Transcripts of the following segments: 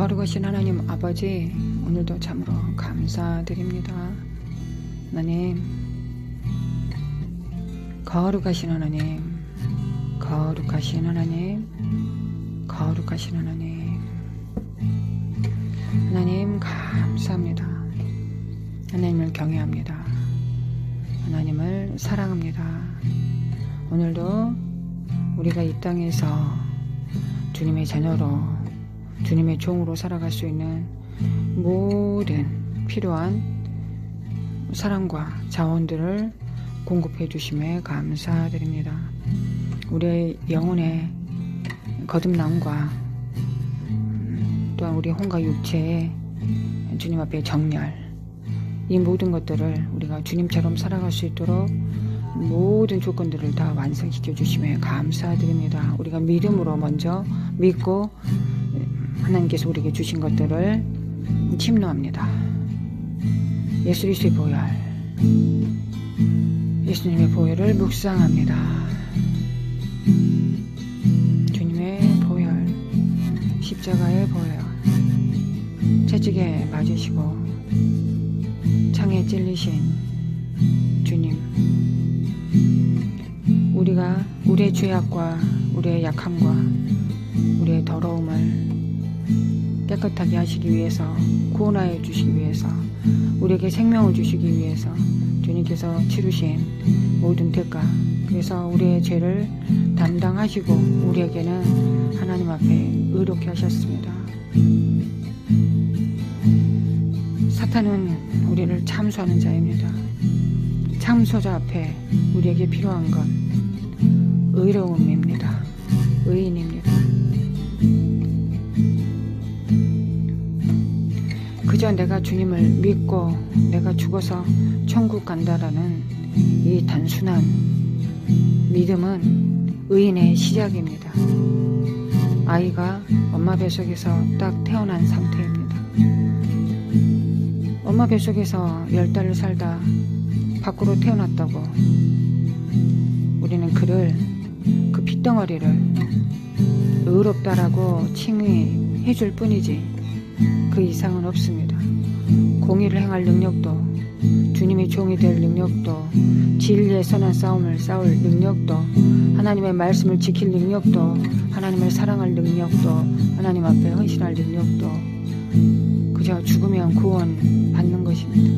거룩하신 하나님 아버지, 오늘도 참으로 감사드립니다. 하나님, 거룩하신 하나님, 거룩하신 하나님, 거룩하신 하나님, 하나님 감사합니다. 하나님을 경외합니다. 하나님을 사랑합니다. 오늘도 우리가 이 땅에서 주님의 자녀로, 주님의 종으로 살아갈 수 있는 모든 필요한 사랑과 자원들을 공급해 주심에 감사드립니다. 우리의 영혼의 거듭남과 또한 우리 혼과 육체의 주님 앞에 정렬, 이 모든 것들을 우리가 주님처럼 살아갈 수 있도록 모든 조건들을 다 완성시켜 주심에 감사드립니다. 우리가 믿음으로 먼저 믿고 하나님께서 우리에게 주신 것들을 침노합니다. 예수 그리스도의 보혈, 예수님의 보혈을 묵상합니다. 주님의 보혈, 십자가의 보혈, 채찍에 맞으시고 창에 찔리신 주님, 우리가 우리의 죄악과 우리의 약함과 우리의 더러움을 깨끗하게 하시기 위해서, 구원하여 주시기 위해서, 우리에게 생명을 주시기 위해서 주님께서 치르신 모든 대가, 그래서 우리의 죄를 담당하시고 우리에게는 하나님 앞에 의롭게 하셨습니다. 사탄은 우리를 참소하는 자입니다. 참소자 앞에 우리에게 필요한 건 의로움입니다. 의인입니다. 그저 내가 주님을 믿고 내가 죽어서 천국 간다라는 이 단순한 믿음은 의인의 시작입니다. 아이가 엄마 뱃속에서 딱 태어난 상태입니다. 엄마 뱃속에서 10달을 살다 밖으로 태어났다고 우리는 그를, 그 핏덩어리를 의롭다라고 칭의해 줄 뿐이지 그 이상은 없습니다. 공의를 행할 능력도, 주님의 종이 될 능력도, 진리의 선한 싸움을 싸울 능력도, 하나님의 말씀을 지킬 능력도, 하나님을 사랑할 능력도, 하나님 앞에 헌신할 능력도 그저 죽으면 구원 받는 것입니다.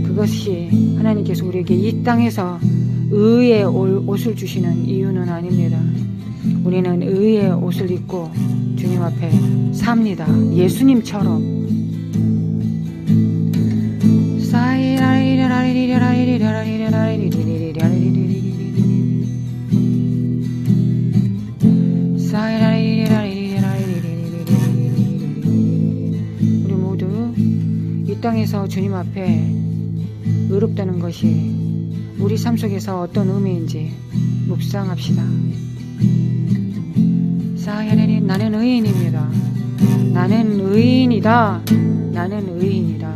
그것이 하나님께서 우리에게 이 땅에서 의의 옷을 주시는 이유는 아닙니다. 우리는 의의 옷을 입고 주님 앞에 삽니다. 예수님처럼. 우리 모두 이 땅에서 주님 앞에 의롭다는 것이 우리 삶 속에서 어떤 의미인지 묵상합시다. 나는 의인입니다. 나는 의인이다. 나는 의인이다.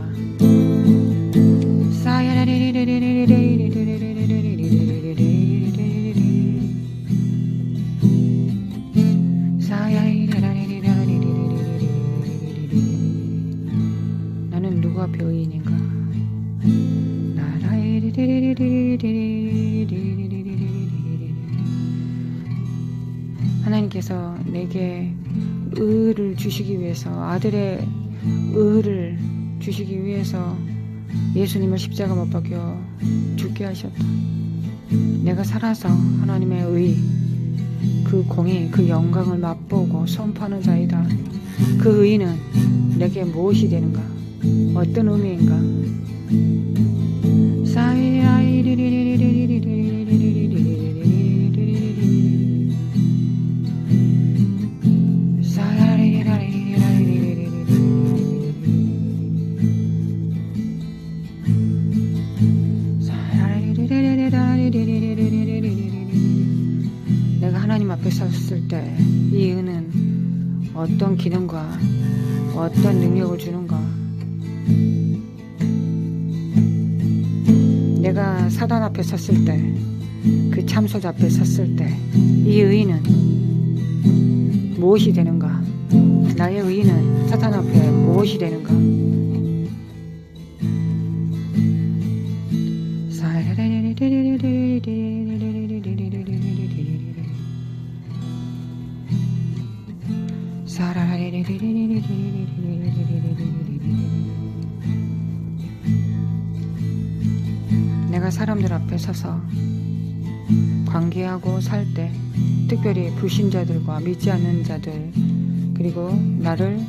나는 누구 앞에 의인인가? 하나님께서 내게 의를 주시기 위해서, 아들의 의를 주시기 위해서 예수님을 십자가 못 박혀 죽게 하셨다. 내가 살아서 하나님의 의, 그 공의, 그 영광을 맛보고 선포하는 자이다. 그 의는 내게 무엇이 되는가? 어떤 의미인가? 내가 하나님 앞에 섰을 때 이 은은 어떤 기능과 어떤 능력을 주는가? 내가 사단 앞에 섰을 때, 그 참소자 앞에 섰을 때 이 의인은 무엇이 되는가? 나의 의의는 사탄 앞에 무엇이 되는가? 내가 사람들 앞에 서서 관계하고 살 때, 특별히 불신자들과 믿지 않는 자들, 그리고 나를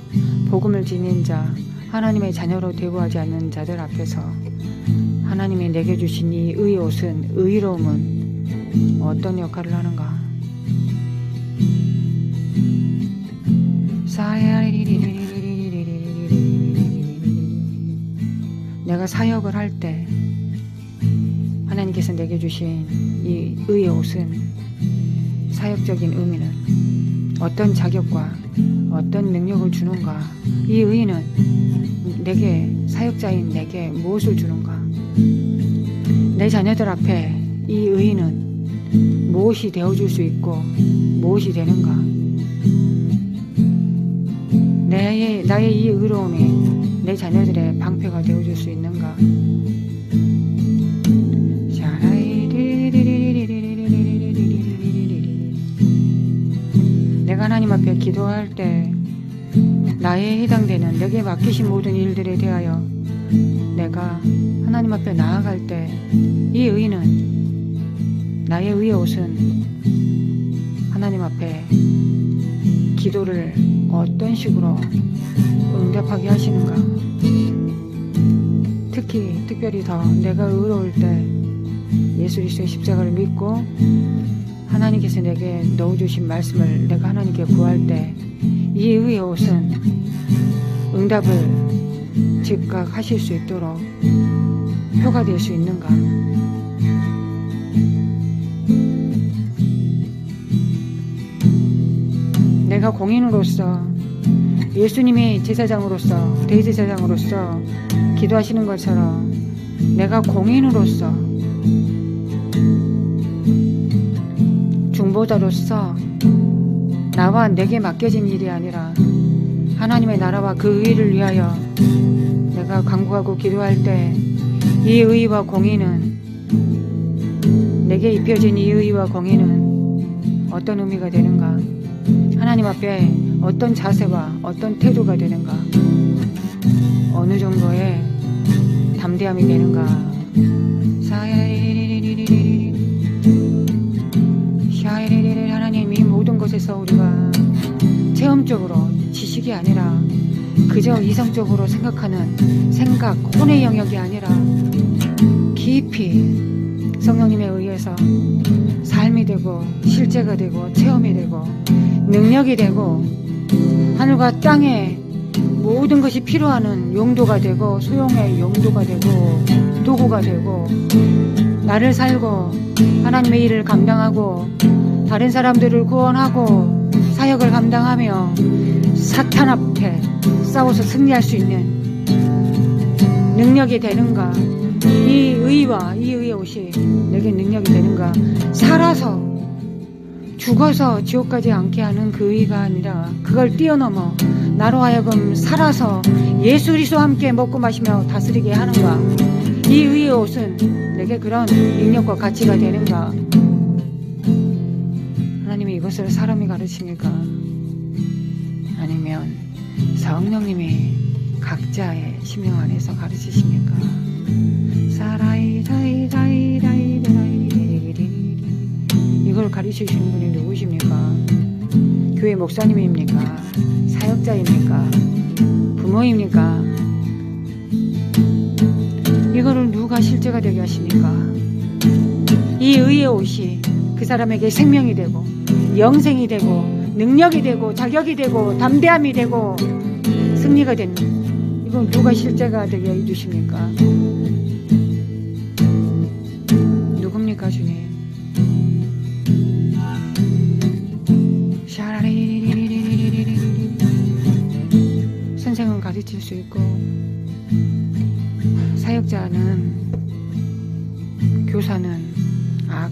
복음을 지닌 자, 하나님의 자녀로 대우하지 않는 자들 앞에서 하나님이 내게 주신 이 의옷은, 의로움은 어떤 역할을 하는가? 내가 사역을 할 때 하나님께서 내게 주신 이 의의 옷은, 사역적인 의미는 어떤 자격과 어떤 능력을 주는가? 이 의는 내게, 사역자인 내게 무엇을 주는가? 내 자녀들 앞에 이 의는 무엇이 되어줄 수 있고 무엇이 되는가? 나의 이 의로움이 내 자녀들의 방패가 되어줄 수 있는가? 내가 하나님 앞에 기도할 때 나에 해당되는, 내게 맡기신 모든 일들에 대하여 내가 하나님 앞에 나아갈 때 이 의는, 나의 의의 옷은 하나님 앞에 기도를 어떤 식으로 응답하게 하시는가? 특별히 더 내가 의로울 때 예수 그리스도의 십자가를 믿고 하나님께서 내게 넣어주신 말씀을 내가 하나님께 구할 때 이 의의 옷은 응답을 즉각 하실 수 있도록 표가 될 수 있는가? 내가 공인으로서, 예수님이 제사장으로서, 대제사장으로서 기도하시는 것처럼 내가 공인으로서, 중보자로서 나와 내게 맡겨진 일이 아니라 하나님의 나라와 그 의를 위하여 내가 간구하고 기도할 때 이 의와 공의는, 내게 입혀진 이 의와 공의는 어떤 의미가 되는가? 하나님 앞에 어떤 자세와 어떤 태도가 되는가? 어느 정도의 담대함이 되는가? 하나님, 이 모든 것에서 우리가 체험적으로, 지식이 아니라 그저 이성적으로 생각하는 생각, 혼의 영역이 아니라 깊이 성령님에 의해서 삶이 되고 실제가 되고 체험이 되고 능력이 되고 하늘과 땅에 모든 것이 필요하는 용도가 되고 소용의 용도가 되고 도구가 되고, 나를 살고 하나님의 일을 감당하고 다른 사람들을 구원하고 사역을 감당하며 사탄 앞에 싸워서 승리할 수 있는 능력이 되는가? 이 의와 이 의의 옷이 내게 능력이 되는가? 살아서, 죽어서 지옥 가지 않게 하는 그 의가 아니라 그걸 뛰어넘어 나로 하여금 살아서 예수 그리스도와 함께 먹고 마시며 다스리게 하는가? 이 의의 옷은 내게 그런 능력과 가치가 되는가? 하나님이 이것을 사람이 가르치니까, 아니면 성령님이 각자의 심령 안에서 가르치십니까? 이걸 가르치시는 분이 누구십니까? 교회 목사님입니까? 사역자입니까? 부모입니까? 이거를 누가 실제가 되게 하십니까? 이 의의 옷이 그 사람에게 생명이 되고 영생이 되고 능력이 되고 자격이 되고 담대함이 되고 승리가 되는, 이건 누가 실제가 되게 해주십니까? 누굽니까, 주님? 선생은 가르칠 수 있고 사역자는, 교사는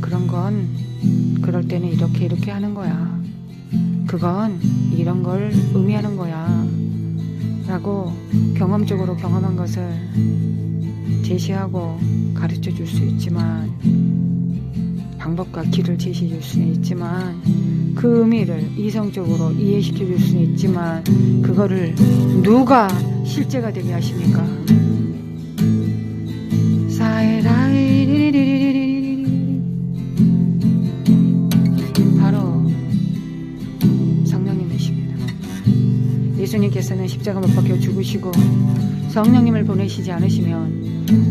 그런 건 그럴 때는 이렇게 하는 거야, 그건 이런 걸 의미하는 거야, 하고 경험적으로 경험한 것을 제시하고 가르쳐 줄 수 있지만, 방법과 길을 제시해 줄 수는 있지만, 그 의미를 이성적으로 이해시켜 줄 수는 있지만, 그거를 누가 실제가 되게 하십니까? 바로 성령님이십니다. 예수님께서는 십자가 못 박혀 죽으시고 성령님을 보내시지 않으시면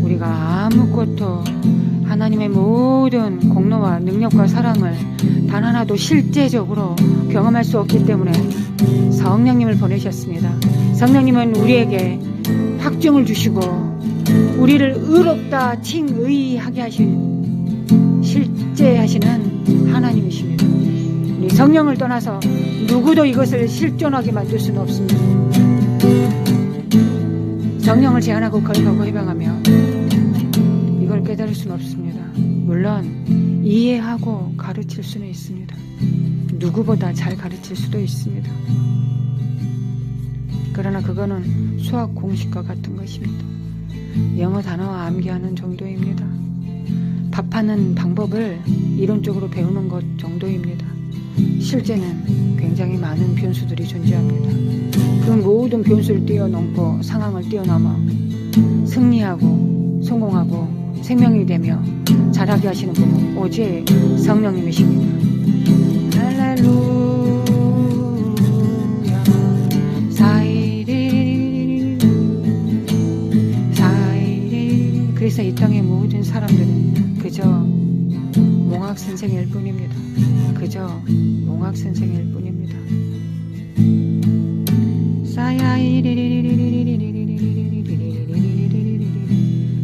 우리가 아무것도, 하나님의 모든 공로와 능력과 사랑을 단 하나도 실제적으로 경험할 수 없기 때문에 성령님을 보내셨습니다. 성령님은 우리에게 확증을 주시고 우리를 의롭다 칭의하게 하신, 실제 하시는 하나님이십니다. 우리 성령을 떠나서 누구도 이것을 실존하게 만들 수는 없습니다. 성령을 제한하고 거역하고 해방하며 이걸 깨달을 수는 없습니다. 물론 이해하고 가르칠 수는 있습니다. 누구보다 잘 가르칠 수도 있습니다. 그러나 그거는 수학 공식과 같은 것입니다. 영어 단어와 암기하는 정도입니다. 답하는 방법을 이론적으로 배우는 것 정도입니다. 실제는 굉장히 많은 변수들이 존재합니다. 그 모든 변수를 뛰어넘고 상황을 뛰어넘어 승리하고 성공하고 생명이 되며 자라게 하시는 분은 오직 성령님이십니다. 할렐루야. 사이리. 그래서 이 땅의 모든 사람들은 그저 몽학 선생일 뿐입니다. 그저 몽학 선생일 뿐입니다.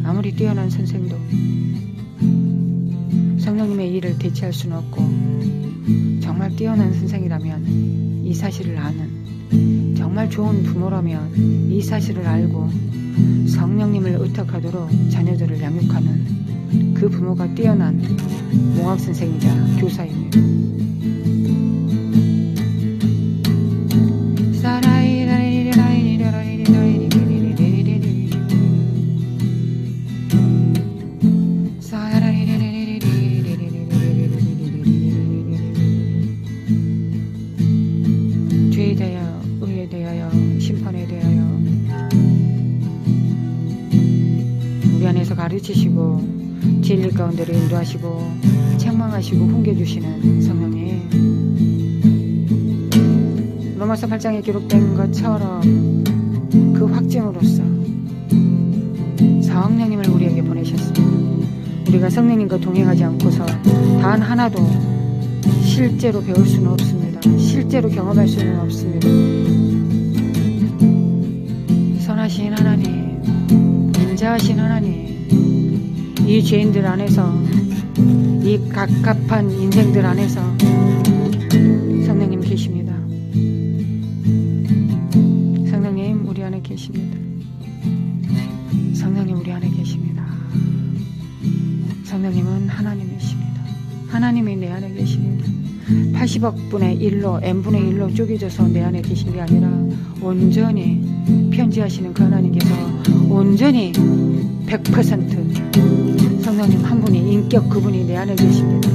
아무리 뛰어난 선생도 성령님의 일을 대체할 수는 없고, 정말 뛰어난 선생이라면 이 사실을 아는, 정말 좋은 부모라면 이 사실을 알고 성령님을 의탁하도록 자녀들을 양육하는 그 부모가 뛰어난 몽학 선생이자 교사입니다. 죄에 대하여, 의에 대하여, 심판에 대하여 우리 안에서 가르치시고 진리 가운데로 인도하시고 책망하시고 훈계주시는 성령님, 로마서 8장에 기록된 것처럼 그 확증으로서 성령님을 우리에게 보내셨습니다. 우리가 성령님과 동행하지 않고서 단 하나도 실제로 배울 수는 없습니다. 실제로 경험할 수는 없습니다. 선하신 하나님, 인자하신 하나님, 이 죄인들 안에서, 이 갑갑한 인생들 안에서 성령님 계십니다. 성령님 우리 안에 계십니다. 성령님 우리 안에 계십니다. 성령님은 하나님이십니다. 하나님이 내 안에 계십니다. 80억 분의 1로, n분의 1로 쪼개져서 내 안에 계신 게 아니라 온전히 편지하시는 그 하나님께서 온전히 100% 성령님 한 분이, 인격 그분이 내 안에 계십니다.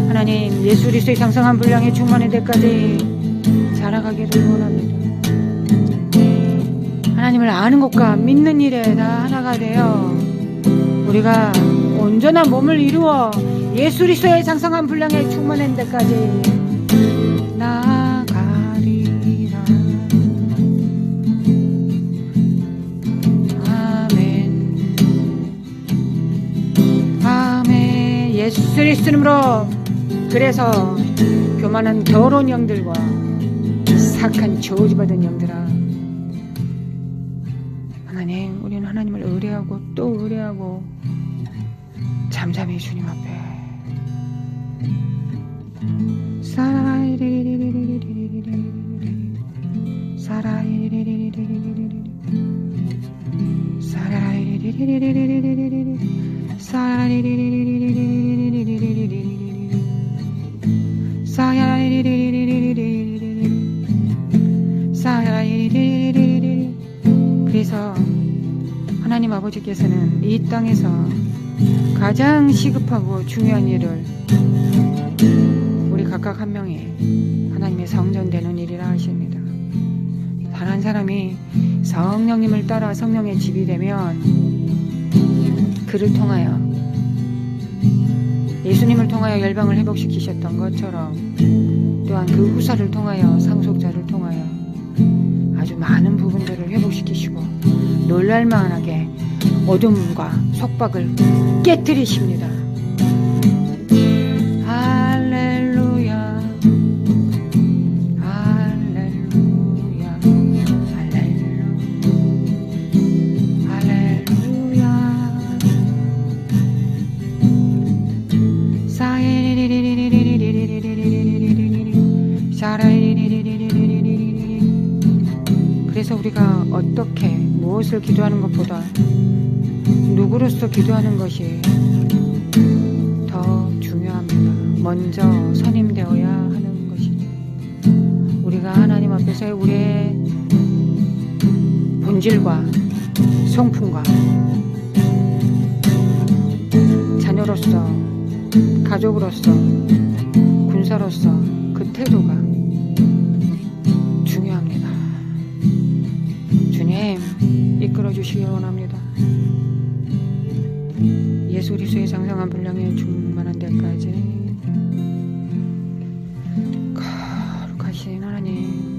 하나님, 예수 그리스도의 장성한 분량에 충만할 때까지 자라가기를 원합니다. 하나님을 아는 것과 믿는 일에 다 하나가 되어 우리가 온전한 몸을 이루어 예수 그리스도의 장성한 분량에 충만한 데까지 나아가리라. 아멘. 아멘. 예수 그리스도 이름으로. 그래서 교만한 더러운 영들과 착한 저주받은 영들아, 하나님, 우리는 하나님을 의뢰하고 또 의뢰하고 잠잠히 주님 앞에 사라이리리리리리리리리 그래서 하나님 아버지께서는 이 땅에서 가장 시급하고 중요한 일을 우리 각각 한 명이 하나님의 성전되는 일이라 하십니다. 단 한 사람이 성령님을 따라 성령의 집이 되면 그를 통하여 예수님을 통하여 열방을 회복시키셨던 것처럼 또한 그 후사를 통하여 상속자를 통하여 아주 많은 부분들을 회복시키시고 놀랄만하게 어둠과 속박을 깨뜨리십니다. 할렐루야 할렐루야 할렐루야 그래서 우리가 어떻게 무엇을 기도하는 것보다 누구로서 기도하는 것이 더 중요합니다. 먼저 선임되어야 하는 것이죠. 우리가 하나님 앞에서 우리의 본질과 성품과 자녀로서 가족으로서 군사로서 그 태도가 중요합니다. 주님 이끌어 주시기 원합니다. 예수 그리스도의 장성한 분량에 충만한 데까지 거룩하신 하나님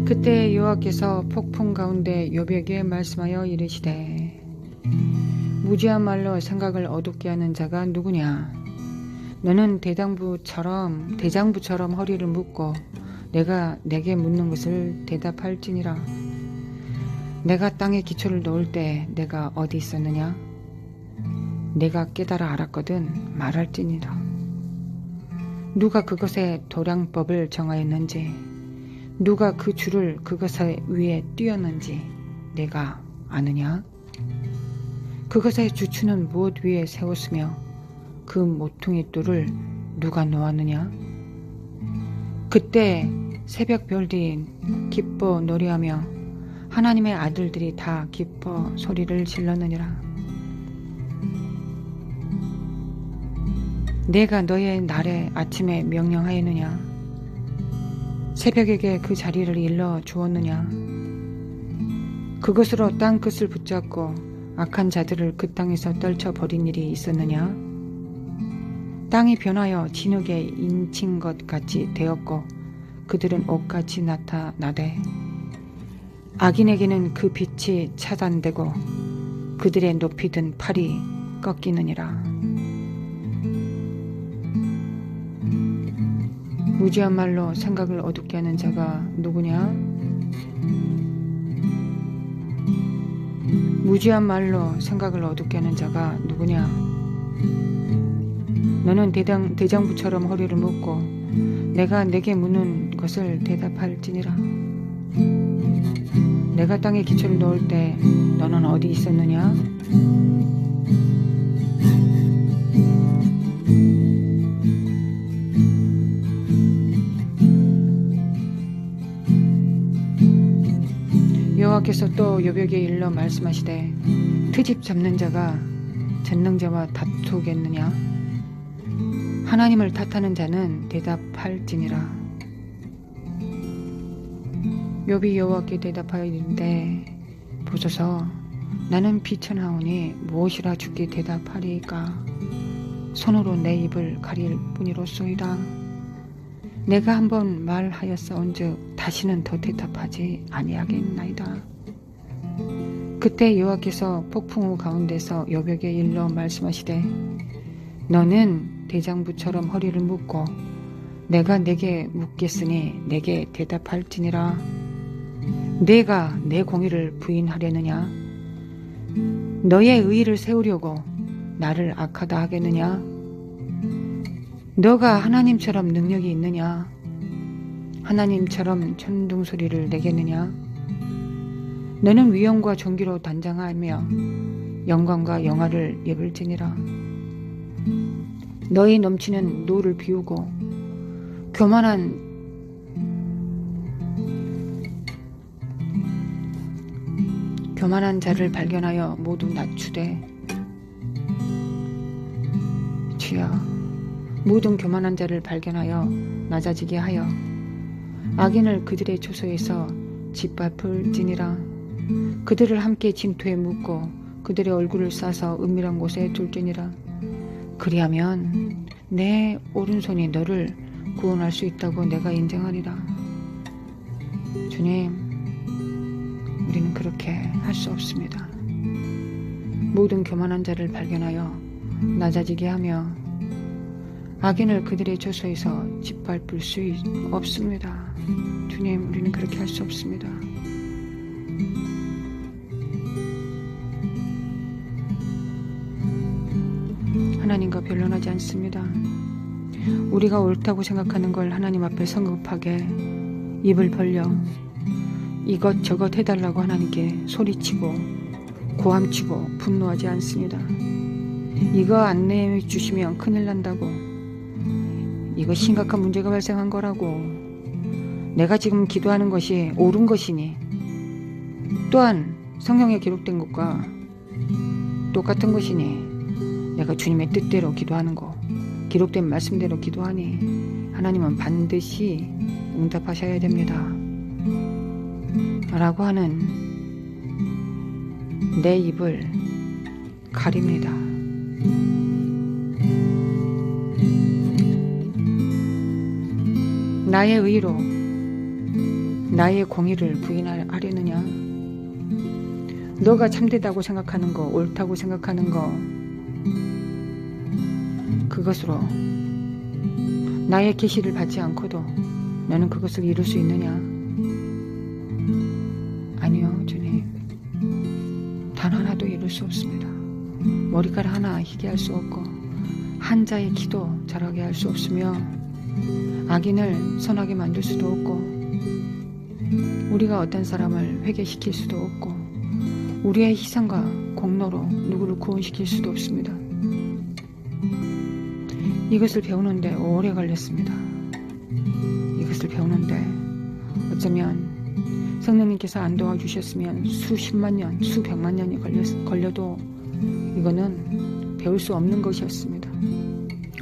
그때 여호와께서 폭풍 가운데 욥에게 말씀하여 이르시되 무지한 말로 생각을 어둡게 하는 자가 누구냐? 너는 대장부처럼 허리를 묶고 내가 내게 묻는 것을 대답할지니라. 내가 땅에 기초를 놓을 때 내가 어디 있었느냐? 내가 깨달아 알았거든 말할지니라. 누가 그것의 도량법을 정하였는지 누가 그 줄을 그것의 위에 띄었는지 내가 아느냐? 그것의 주추는 무엇 위에 세웠으며 그 모퉁이 뚫을 누가 놓았느냐? 그때 새벽 별들이 기뻐 노래하며 하나님의 아들들이 다 기뻐 소리를 질렀느니라. 내가 너의 날에 아침에 명령하였느냐? 새벽에게 그 자리를 일러 주었느냐? 그것으로 땅 끝을 붙잡고 악한 자들을 그 땅에서 떨쳐버린 일이 있었느냐? 땅이 변하여 진흙에 인친 것 같이 되었고 그들은 옷같이 나타나되 악인에게는 그 빛이 차단되고 그들의 높이 든 팔이 꺾이느니라. 무지한 말로 생각을 어둡게 하는 자가 누구냐? 무지한 말로 생각을 어둡게 하는 자가 누구냐? 너는 대장부처럼 허리를 묶고 내가 내게 묻는 것을 대답할지니라. 내가 땅에 기초를 놓을 때 너는 어디 있었느냐? 여호와께서 또 욥에게 일러 말씀하시되 트집 잡는 자가 전능자와 다투겠느냐? 하나님을 탓하는 자는 대답할지니라. 욥이 여호와께 대답하여 이르되 보소서 나는 비천하오니 무엇이라 주께 대답하리이까. 손으로 내 입을 가릴 뿐이로소이다. 내가 한번 말하였사온즉 다시는 더 대답하지 아니하겠나이다. 그때 여호와께서 폭풍우 가운데서 욥에게 일러 말씀하시되 너는 대장부처럼 허리를 묶고 내가 내게 묻겠으니 내게 대답할지니라. 내가 내 공의를 부인하려느냐? 너의 의의를 세우려고 나를 악하다 하겠느냐? 너가 하나님처럼 능력이 있느냐? 하나님처럼 천둥소리를 내겠느냐? 너는 위엄과 존귀로 단장하며 영광과 영화를 입을지니라. 너희 넘치는 노를 비우고 교만한 자를 발견하여 모두 낮추되 주여 모든 교만한 자를 발견하여 낮아지게 하여 악인을 그들의 초소에서 짓밟을지니라. 그들을 함께 진토에 묻고 그들의 얼굴을 싸서 은밀한 곳에 둘지니라. 그리하면 내 오른손이 너를 구원할 수 있다고 내가 인정하리라. 주님, 우리는 그렇게 할 수 없습니다. 모든 교만한 자를 발견하여 낮아지게 하며 악인을 그들의 저소에서 짓밟을 수 없습니다. 주님, 우리는 그렇게 할 수 없습니다. 하나님과 변론하지 않습니다. 우리가 옳다고 생각하는 걸 하나님 앞에 성급하게 입을 벌려 이것저것 해달라고 하나님께 소리치고 고함치고 분노하지 않습니다. 이거 안 내주시면 큰일 난다고, 이거 심각한 문제가 발생한 거라고, 내가 지금 기도하는 것이 옳은 것이니, 또한 성경에 기록된 것과 똑같은 것이니 내가 주님의 뜻대로 기도하는 거, 기록된 말씀대로 기도하니 하나님은 반드시 응답하셔야 됩니다 라고 하는 내 입을 가립니다. 나의 의로 나의 공의를 부인하려느냐? 너가 참되다고 생각하는 거, 옳다고 생각하는 거, 그것으로 나의 계시를 받지 않고도 너는 그것을 이룰 수 있느냐? 아니요, 주님. 단 하나도 이룰 수 없습니다. 머리카락 하나 희게 할 수 없고 한자의 기도 자라게 할 수 없으며 악인을 선하게 만들 수도 없고 우리가 어떤 사람을 회개시킬 수도 없고 우리의 희생과 공로로 누구를 구원시킬 수도 없습니다. 이것을 배우는데 오래 걸렸습니다. 이것을 배우는데 어쩌면 성령님께서 안 도와주셨으면 수십만 년, 수백만 년이 걸려도 이거는 배울 수 없는 것이었습니다.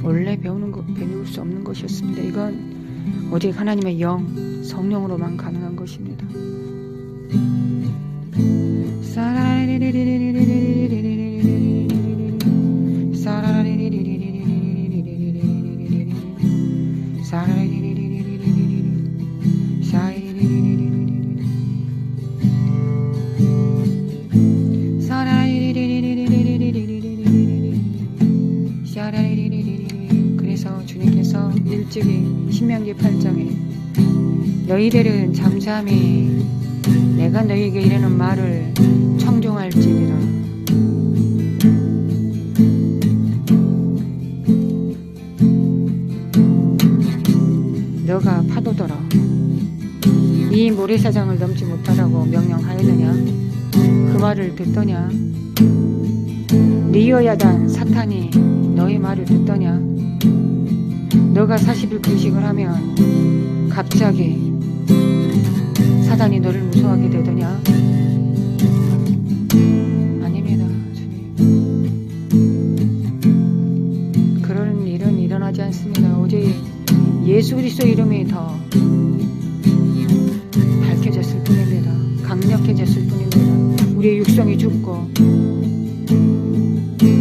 원래 배울 수 없는 것이었습니다. 이건 오직 하나님의 영, 성령으로만 가능한 것입니다. 그래서 주님께서 일찍이 신명기 8장에 너희들은 잠잠히 내가 너희에게 이르는 말을 청종할지니라. 너가 파도더러 이 모래사장을 넘지 못하라고 명령하였느냐? 그 말을 듣더냐? 리어야단 사탄이 너의 말을 듣더냐? 너가 40일 금식을 하면 갑자기 사단이 너를 무서워하게 되더냐? 아닙니다, 주님. 그런 일은 일어나지 않습니다. 오직 예수 그리스도 이름이 더 밝혀졌을 우리의 육성이 죽고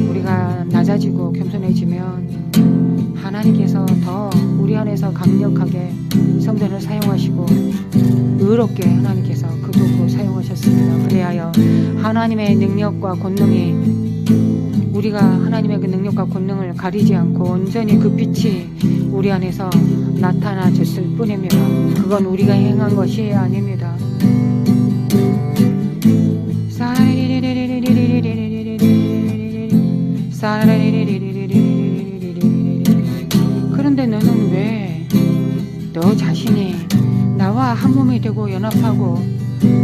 우리가 낮아지고 겸손해지면 하나님께서 더 우리 안에서 강력하게 성전을 사용하시고 의롭게 하나님께서 그 도구 사용하셨습니다. 그리하여 하나님의 능력과 권능이 우리가 하나님의 그 능력과 권능을 가리지 않고 온전히 그 빛이 우리 안에서 나타나졌을 뿐입니다. 그건 우리가 행한 것이 아닙니다. 그런데 너는 왜 너 자신이 나와 한 몸이 되고 연합하고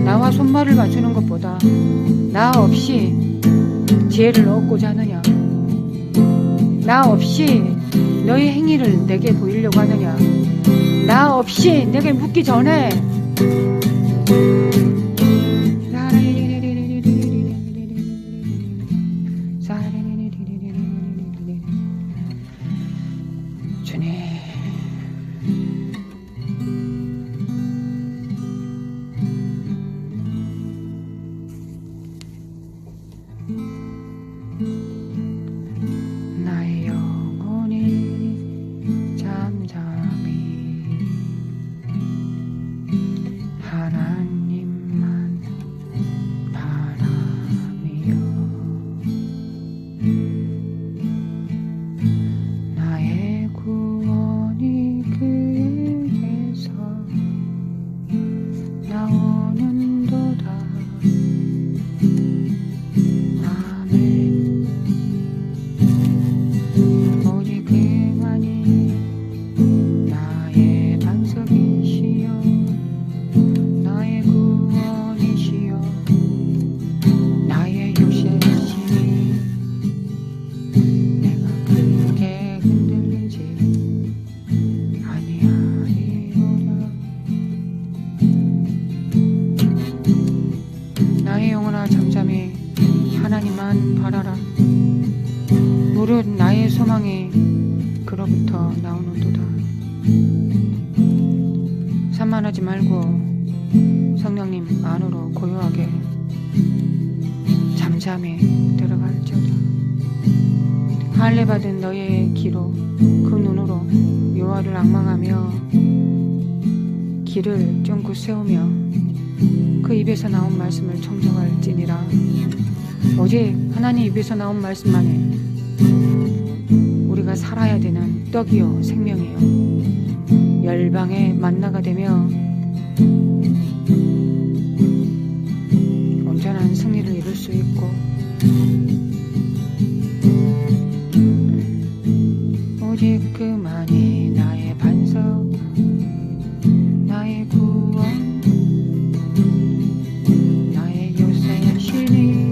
나와 손발을 맞추는 것보다 나 없이 지혜를 얻고자 하느냐? 나 없이 너의 행위를 내게 보이려고 하느냐? 나 없이 내게 묻기 전에 주님, 나의 영혼이 잠잠히 하나님만 바라며 나의 구원이 그에게서 나오는도다. 오직 그만이 나의 반석이시여 나의 구원이시여 나의 요새시니 내가 크게 흔들리지 아니하리로다. 나의 영혼아 잠잠히 하나님만 바라라. 무릇 나의 소망이 그로부터 나오는도다. 산만하지 말고 성령님 안으로 고요하게 잠잠히 들어갈지어다. 할례 받은 너의 귀로 그 눈으로 여호와를 앙망하며 귀를 쫑긋 세우며 그 입에서 나온 말씀을 청정할지니라. 오직 하나님 입에서 나온 말씀만이 우리가 살아야 되는 떡이요 생명이요 열방의 만나가 되며 온전한 승리를 이룰 수 있고 오직 그만이 나의 반석 나의 구원 나의 요새시니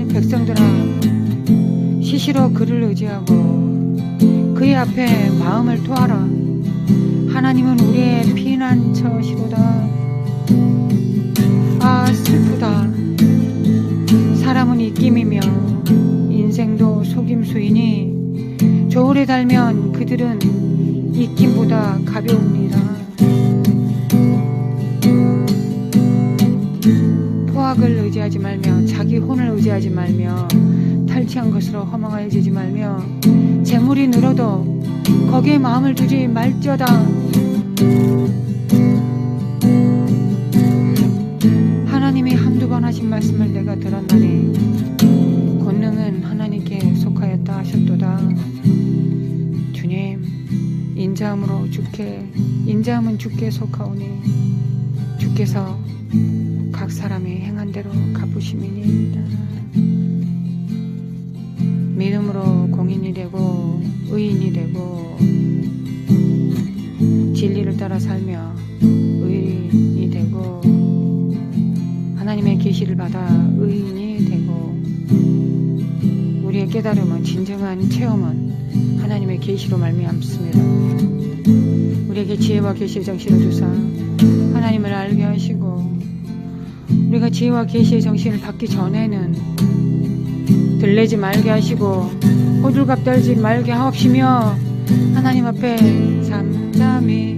백성들아 시시로 그를 의지하고 그의 앞에 마음을 토하라. 하나님은 우리의 피난처시로다. 아 슬프다. 사람은 입김이며 인생도 속임수이니 저울에 달면 그들은 입김보다 가벼웁니다. 포악을 의지하지 말며 자기 혼을 의지하지 말며 탈취한 것으로 허망해지지 말며 재물이 늘어도 거기에 마음을 두지 말지어다. 하나님이 한두 번 하신 말씀을 내가 들었나니 권능은 하나님께 속하였다 하셨도다. 주님, 인자함은 주께 속하오니 주께서 각 사람이 행한 대로 갚으심이니이다. 믿음으로 공인이 되고 의인이 되고 진리를 따라 살며 의인이 되고 하나님의 계시를 받아 의인이 되고 우리의 깨달음은 진정한 체험은 하나님의 계시로 말미암습니다. 우리에게 지혜와 계시의 정신을 주사 하나님을 알게 하시고 우리가 지혜와 계시의 정신을 받기 전에는 들레지 말게 하시고 호들갑 떨지 말게 하옵시며 하나님 앞에 잠잠히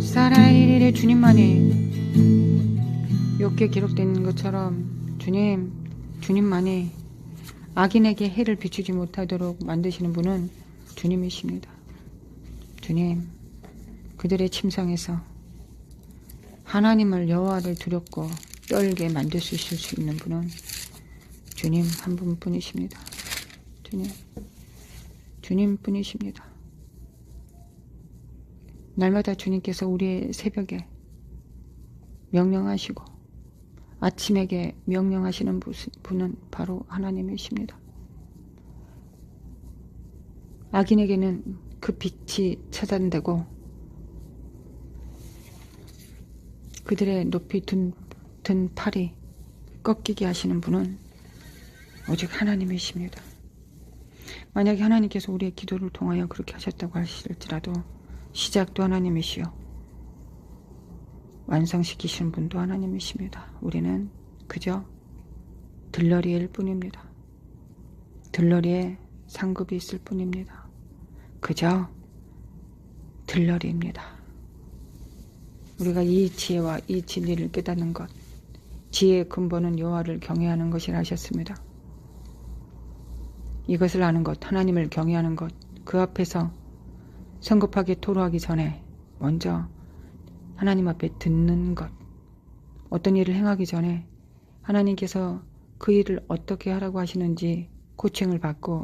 사라이리리 주님만이 욥기에 기록된 것처럼 주님만이 악인에게 해를 비추지 못하도록 만드시는 분은 주님이십니다. 주님, 그들의 침상에서 하나님을 여호와를 두렵고 떨게 만들 수 있을 수 있는 분은 주님 한 분뿐이십니다. 주님뿐이십니다. 날마다 주님께서 우리의 새벽에 명령하시고 아침에게 명령하시는 분은 바로 하나님이십니다. 악인에게는 그 빛이 차단되고 그들의 높이 든 팔이 꺾이게 하시는 분은 오직 하나님이십니다. 만약에 하나님께서 우리의 기도를 통하여 그렇게 하셨다고 하실지라도 시작도 하나님이시요 완성시키시는 분도 하나님이십니다. 우리는 그저 들러리일 뿐입니다. 들러리에 상급이 있을 뿐입니다. 그저 들러리입니다. 우리가 이 지혜와 이 진리를 깨닫는 것, 지혜의 근본은 여호와를 경외하는 것이라 하셨습니다. 이것을 아는 것, 하나님을 경외하는 것, 그 앞에서 성급하게 토로하기 전에 먼저 하나님 앞에 듣는 것, 어떤 일을 행하기 전에 하나님께서 그 일을 어떻게 하라고 하시는지 코칭을 받고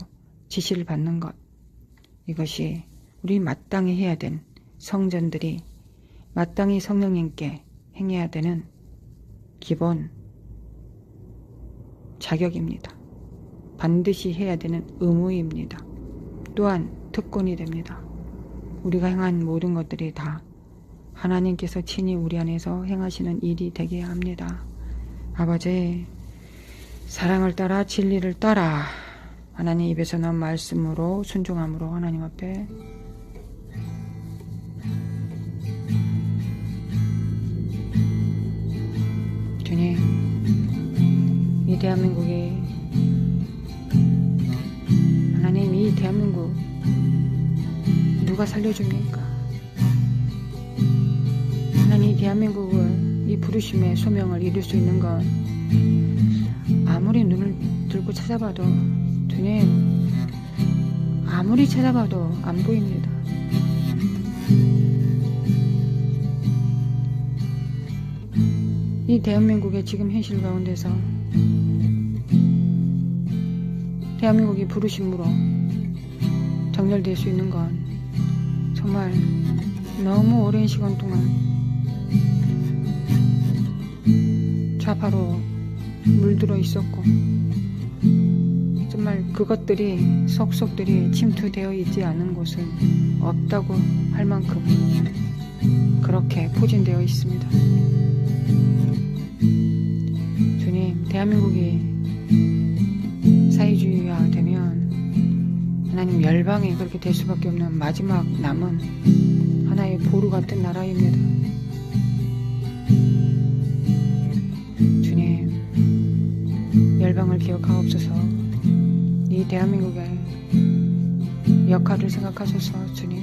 지시를 받는 것, 이것이 우리 마땅히 해야 된 성전들이 마땅히 성령님께 행해야 되는 기본 자격입니다. 반드시 해야 되는 의무입니다. 또한 특권이 됩니다. 우리가 행한 모든 것들이 다 하나님께서 친히 우리 안에서 행하시는 일이 되게 합니다. 아버지, 사랑을 따라 진리를 따라 하나님 입에서 나온 말씀으로 순종함으로 하나님 앞에 주님, 이 대한민국이 하나님, 이 대한민국 누가 살려줍니까? 하나님, 이 대한민국을 이 부르심의 소명을 이룰 수 있는 건 아무리 눈을 들고 찾아봐도 주님, 아무리 찾아봐도 안 보입니다. 이 대한민국의 지금 현실 가운데서 대한민국이 부르심으로 정렬될 수 있는 건 정말 너무 오랜 시간 동안 좌파로 물들어 있었고 정말 그것들이 속속들이 침투되어 있지 않은 곳은 없다고 할 만큼 그렇게 포진되어 있습니다. 주님, 대한민국이 사회주의화 되면 하나님 열방이 그렇게 될 수밖에 없는 마지막 남은 하나의 보루 같은 나라입니다. 주님, 열방을 기억하옵소서. 이 대한민국의 역할을 생각하셔서 주님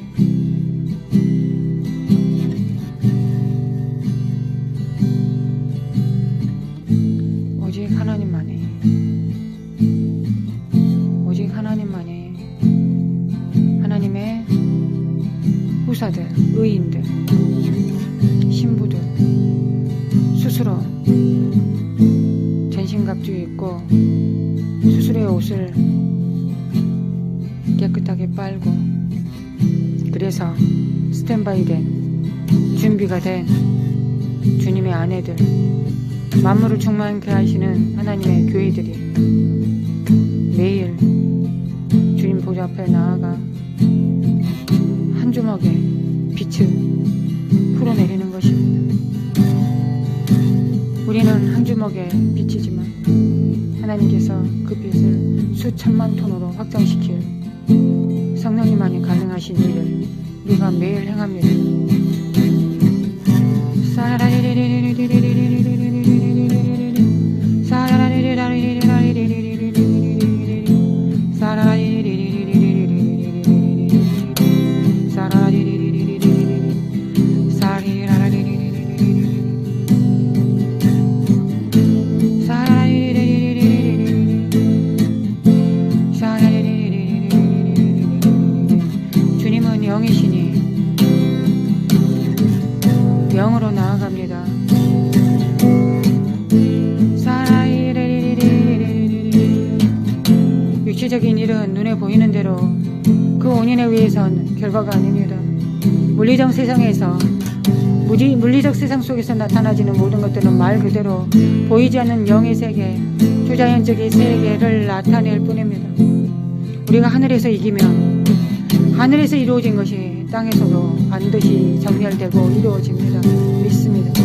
오직 하나님만이 하나님의 후사들, 의인들, 신부들 스스로 전신갑주 입고 스스로의 옷을 깨끗하게 빨고 그래서 스탠바이 된 준비가 된 주님의 아내들 만물을 충만케 하시는 하나님의 교회들이 매일 주님 보좌 앞에 나아가 한 주먹의 빛을 풀어내리는 것입니다. 우리는 한 주먹의 빛이지만 하나님께서 그 빛을 수천만 톤으로 확장시킬 성령님만이 가능하신 일을 우리가 매일 행합니다. 주님은 영이시니 영으로 나아갑니다. 육체적인 일은 눈에 보이는 대로 그 원인에 의해선 결과가 아닙니다. 물리적 세상 속에서 나타나지는 모든 것들은 말 그대로 보이지 않는 영의 세계, 초자연적인 세계를 나타낼 뿐입니다. 우리가 하늘에서 이기면 하늘에서 이루어진 것이 땅에서도 반드시 정렬되고 이루어집니다. 믿습니다.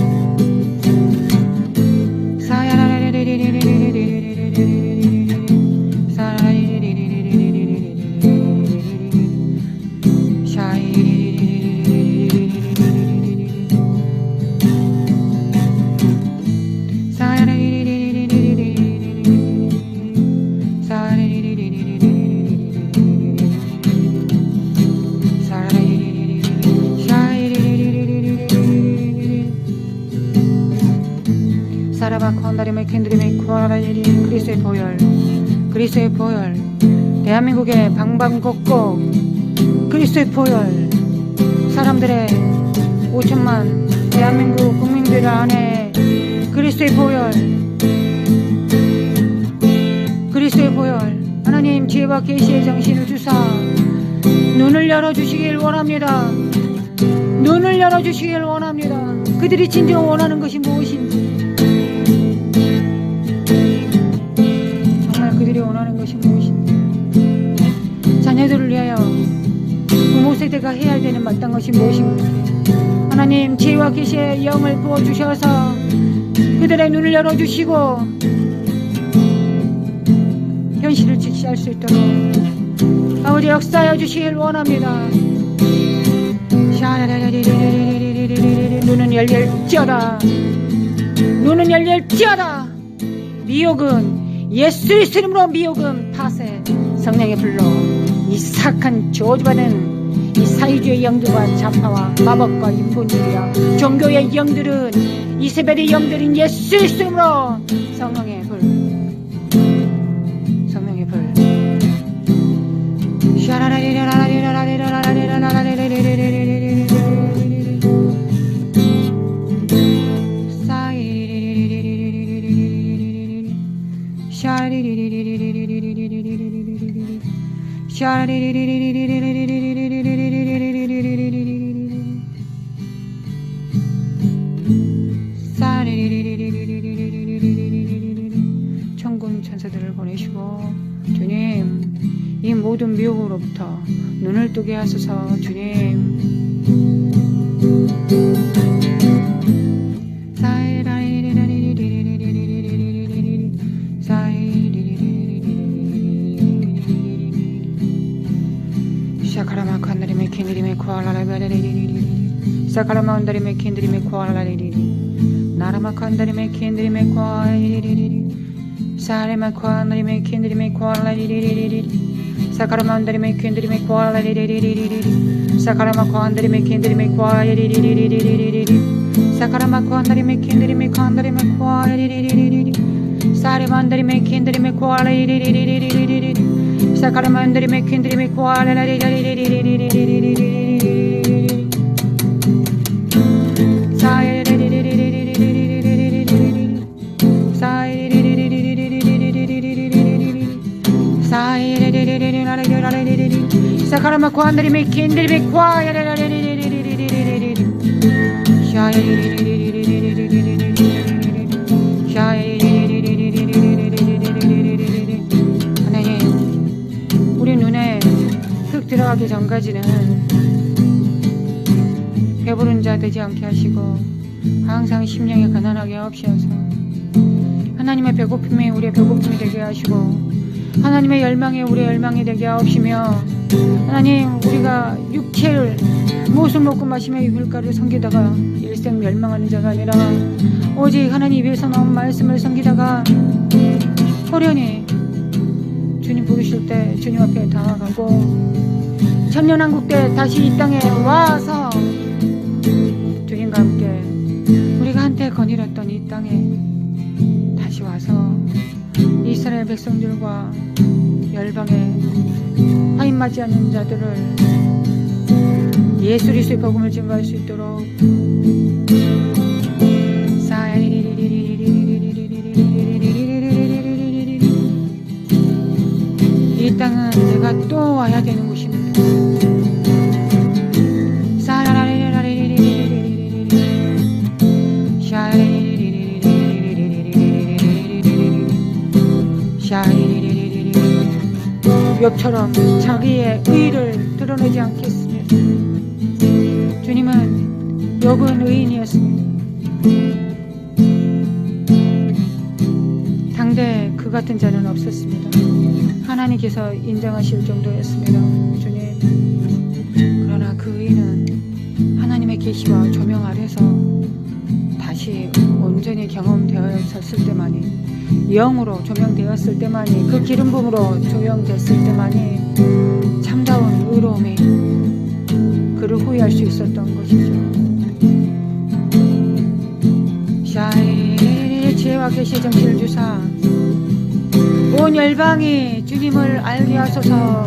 그리스도의 보혈 대한민국의 방방곡곡 그리스도의 보혈 사람들의 5천만 대한민국 국민들 안에 그리스도의 보혈 하나님 지혜와 계시의 정신을 주사 눈을 열어주시길 원합니다. 눈을 열어주시길 원합니다. 그들이 진정 원하는 것이 무엇인지 그들이 원하는 것이 무엇인지 자녀들을 위하여 부모 세대가 해야 되는 마땅한 것이 무엇인지 하나님 지혜와 계시의 영을 부어주셔서 그들의 눈을 열어주시고 현실을 직시할 수 있도록 아버지 역사하여 주시길 원합니다. 눈은 열릴지어다. 눈은 열릴지어다. 미혹은 예수 이름으로 미혹은 파쇄 성령의 불로 이 사악한 저주받은 이 사유주의 영들과 자파와 마법과 인본주의와 종교의 영들은 이세벨의 영들인 예수 이름으로 성령의 불 천군 천사들을 보내시고 주님 이 모든 미혹으로부터 눈을 뜨게 하소서. 주님 사카라마운다리메 킨드리메 코알라리리 나라마칸다리메 킨드리메 코알리리리 사레마 코아나리메 킨드리메 코알라리리리리리 사카라만다리메 킨드리메 코알라리리리리리리 사카라마 코안다리메 킨드리메 코아리리리리리리리 사카라마 코안다리메 킨드리메 코안다리메 코아리리리리리리 사레만다리메 킨드리메 코알라리리리리리리리 사카라만다리메 킨드리메 코알라리리리리리리리리 사카라마 코안다리메 킨드리메 코알라리리리리리리리 하나님, 우리 눈에 흙 들어가기 전까지는 배부른 자 되지 않게 하시고 항상 심령에 가난하게 하옵시어서 하나님의 배고픔이 우리의 배고픔이 되게 하시고 하나님의 열망이 우리의 열망이 되게 하옵시며 하나님, 우리가 육체를 무엇을 먹고 마시며 이 물가를 섬기다가 일생 멸망하는 자가 아니라 오직 하나님 입에서 나온 말씀을 섬기다가 호련히 주님 부르실 때 주님 앞에 다가가고 천년왕국 때 다시 이 땅에 와서 주님과 함께 우리가 한때 거닐었던 이 땅에 다시 와서 이스라엘 백성들과 열방에 하인 맞지 않는 자들을 예수 그리스도의 복음을 증거할 수 있도록 이 땅은 내가 또 와야 되는 곳입니다. 욥처럼 자기의 의를 드러내지 않겠습니다. 주님은 욥은 의인이었습니다. 당대 그 같은 자는 없었습니다. 하나님께서 인정하실 정도였습니다. 주님, 그러나 그 의인은 하나님의 계시와 조명 아래서 다시 온전히 경험되었을 때만이, 영으로 조명되었을 때만이, 그 기름 부음으로 조명됐을 때만이 참다운 의로움이 그를 후회할 수 있었던 것이죠. 샤이리리 지혜와 계시의 정신을 주사 온 열방이 주님을 알게 하소서.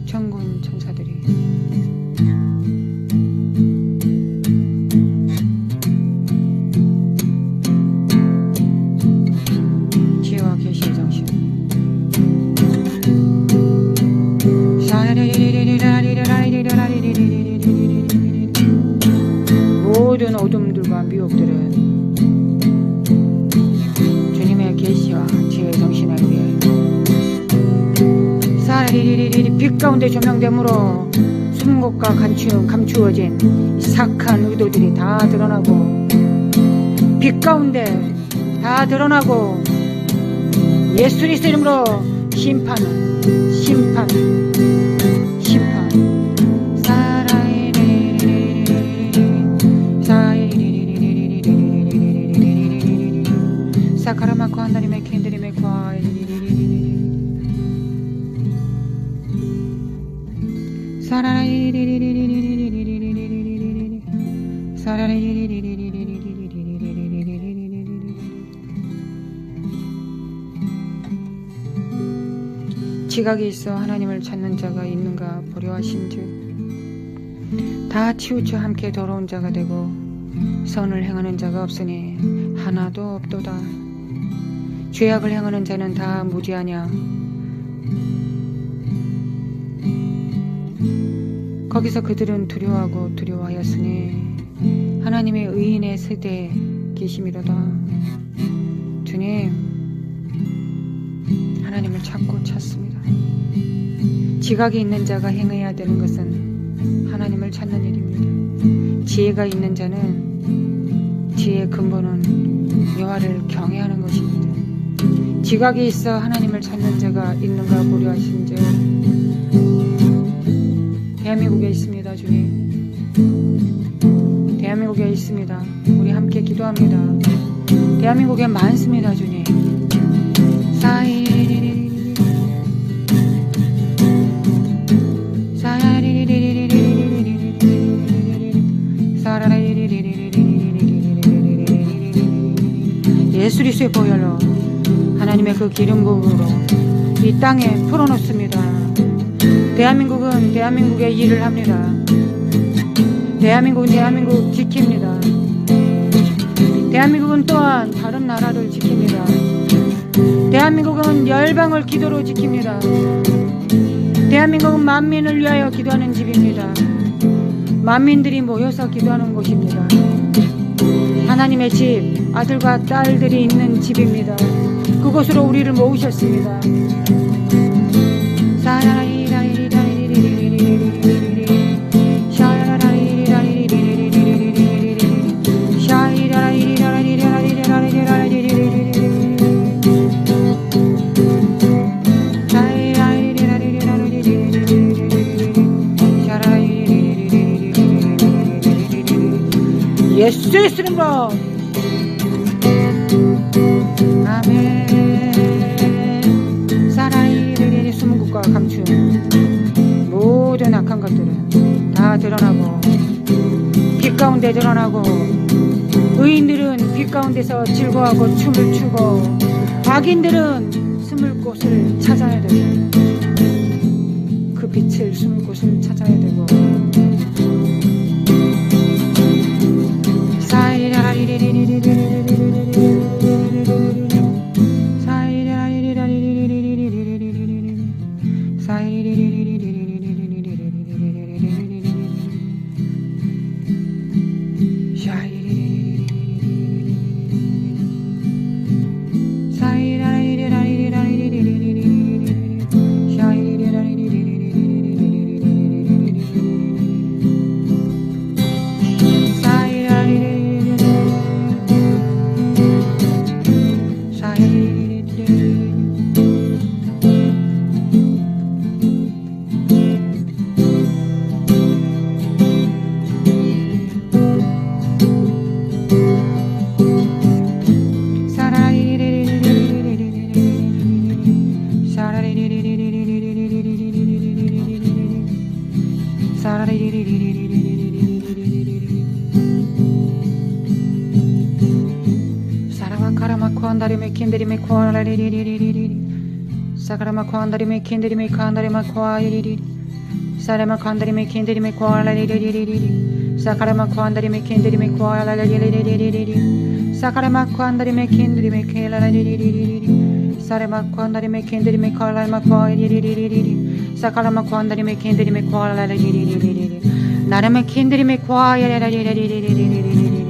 천군 천사들이 지혜와 계시의 정신 모든 어둠들과 미혹들은 주님의 계시와 지혜의 정신에 의해 빛 가운데 조명됨으로 숨은 곳과 감추어진 사악한 의도들이 다 드러나고 빛 가운데 다 드러나고 예수 그리스도 이름으로 심판 사카라마코 하나님의 캔드림의 과일 지각이 있어 하나님을 찾는 자가 있는가 보려 하신즉 다 치우쳐 함께 더러운 자가 되고 선을 행하는 자가 없으니 하나도 없도다. 죄악을 행하는 자는 다 무지하냐. 거기서 그들은 두려워하고 두려워하였으니 하나님의 의인의 세대에 계심이로다. 주님, 하나님을 찾고 찾습니다. 지각이 있는 자가 행해야 되는 것은 하나님을 찾는 일입니다. 지혜가 있는 자는 지혜의 근본은 여호와를 경외하는 것입니다. 지각이 있어 하나님을 찾는 자가 있는가 보려 하신즉 대한민국에 있습니다. 주님, 대한민국에 있습니다. 우리 함께 기도합니다. 대한민국에 많습니다. 주님. 예수 그리스도의 보혈로 하나님의 그 기름 부음으로 이 땅에 풀어놓습니다. 대한민국은 대한민국의 일을 합니다. 대한민국은 대한민국 지킵니다. 대한민국은 또한 다른 나라를 지킵니다. 대한민국은 열방을 기도로 지킵니다. 대한민국은 만민을 위하여 기도하는 집입니다. 만민들이 모여서 기도하는 곳입니다. 하나님의 집, 아들과 딸들이 있는 집입니다. 그곳으로 우리를 모으셨습니다. 예수의 이름으로 아멘. 사라이르르 숨은 곳과 감춘 모든 악한 것들은 다 드러나고 빛 가운데 드러나고 의인들은 빛 가운데서 즐거워하고 춤을 추고 악인들은 숨을 곳을 찾아야 되고 그 빛을 숨을 곳을 찾아야 되고 사라마코한다리메 킨데리메 코아라리리리리리리 사카라마코한다리메 킨데리메 칸다리마 코아리리리 사라마코한다리메 킨데리메 코아라리리리리리 사카라마코한다리메 킨데리메 코아라리리리리리 사카라마코한다리메 킨데리메 케라리리리리리 사라마코한다리메 킨데리메 코아라마 코아리리리리리 사카라마코한다리메 킨데리메 코아라리리리리리 나라메 킨데리메 코아야라리리리리리리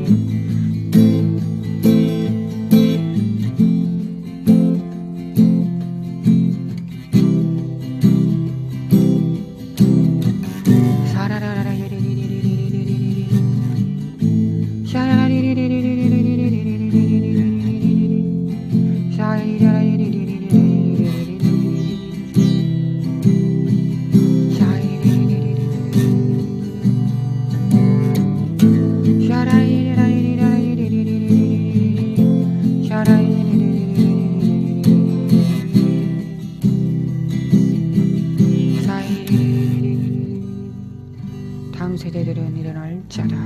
다음 세대들은 일어날자다.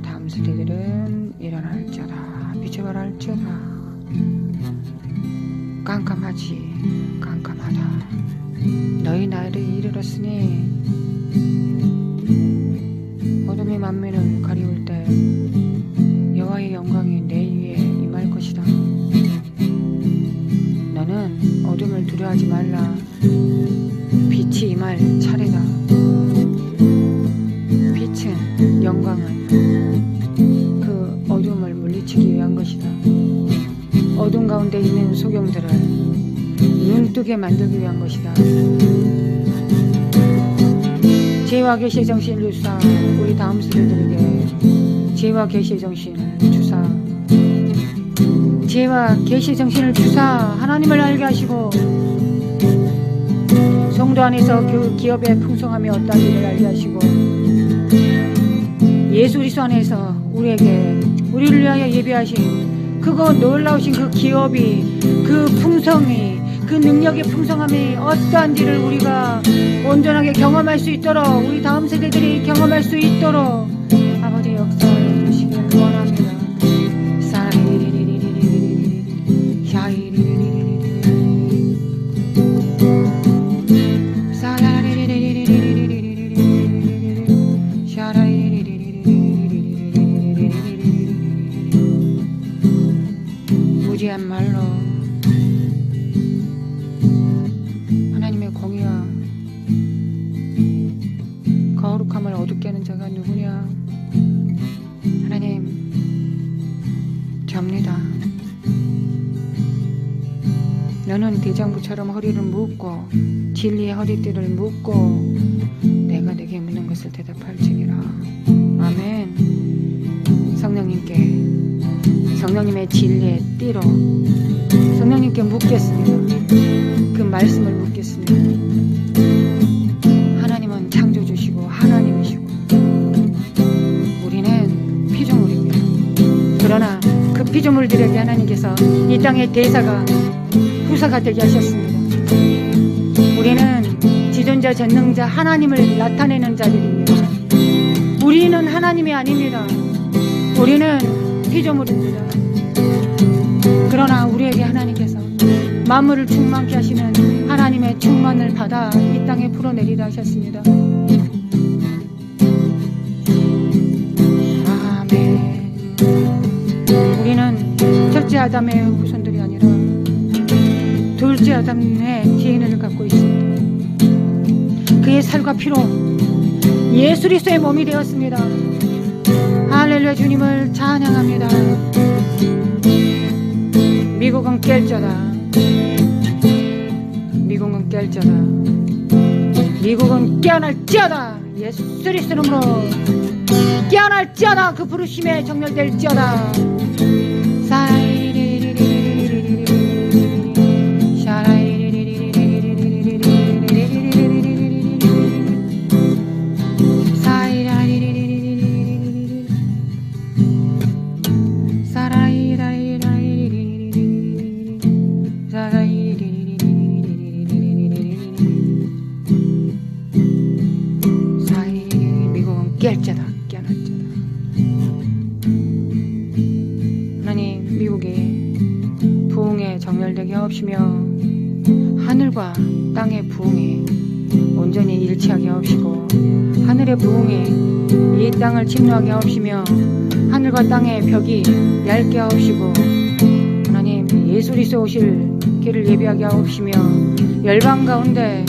다음 세대들은 일어날자다. 비춰발할자다. 깜깜하지 깜깜하다. 너희 나이를 이르렀으니 어둠이 만민을 가리울 때 여호와의 영광이 내 위에 임할 것이다. 너는 어둠을 두려워하지 말라. 빛이 임할 차례다. 빛은 영광은 그 어둠을 물리치기 위한 것이다. 어둠 가운데 있는 소경들을 눈뜨게 만들기 위한 것이다. 지혜와 계시의 정신을 주사 우리 다음 세대들에게 지혜와 계시의 정신을 주사 지혜와 계시의 정신을 주사 하나님을 알게 하시고 성도 안에서 그 기업의 풍성함이 어떠한지를 알게 하시고 예수 그리스도 안에서 우리를 위하여 예비하신 그거 놀라우신 그 기업이 그 풍성이 그 능력의 풍성함이 어떠한지를 우리가 온전하게 경험할 수 있도록 우리 다음 세대들이 경험할 수 있도록 아버지 역사해 주시길 원합니다. 무지한 말로 하나님의 공의와 거룩함을 어둡게 하는 자가 누구냐? 하나님, 접니다. 너는 대장부처럼 허리를 묶고 진리의 허리띠를 묶고 내가 내게 묻는 것을 대답할지니라. 아멘. 성령님의 진리의 띠로 성령님께 묻겠습니다. 그 말씀을 묻겠습니다. 하나님은 창조주시고 하나님이시고 우리는 피조물입니다. 그러나 그 피조물들에게 하나님께서 이 땅의 대사가 후사가 되게 하셨습니다. 우리는 지존자 전능자 하나님을 나타내는 자들입니다. 우리는 하나님이 아닙니다. 우리는 피조물입니다. 그러나 우리에게 하나님께서 만물을 충만케 하시는 하나님의 충만을 받아 이 땅에 풀어내리라 하셨습니다. 아멘. 우리는 첫째 아담의 후손들이 아니라 둘째 아담의 DNA를 갖고 있습니다. 그의 살과 피로 예수 그리스도의 몸이 되었습니다. 할렐루야. 주님을 찬양합니다. 미국은 깰져다. 미국은 깰져다. 미국은 깨어날지어다. 예수 그리스도 이름으로 깨어날지어다. 그 부르심에 정렬될지어다. 깨어날지어다. 하나님, 미국이 부흥에 정렬되게 하옵시며 하늘과 땅의 부흥이 온전히 일치하게 하옵시고 하늘의 부흥이 이 땅을 침노하게 하옵시며 하늘과 땅의 벽이 얇게 하옵시고 하나님, 예수 그리스도 오실 길을 예비하게 하옵시며 열방 가운데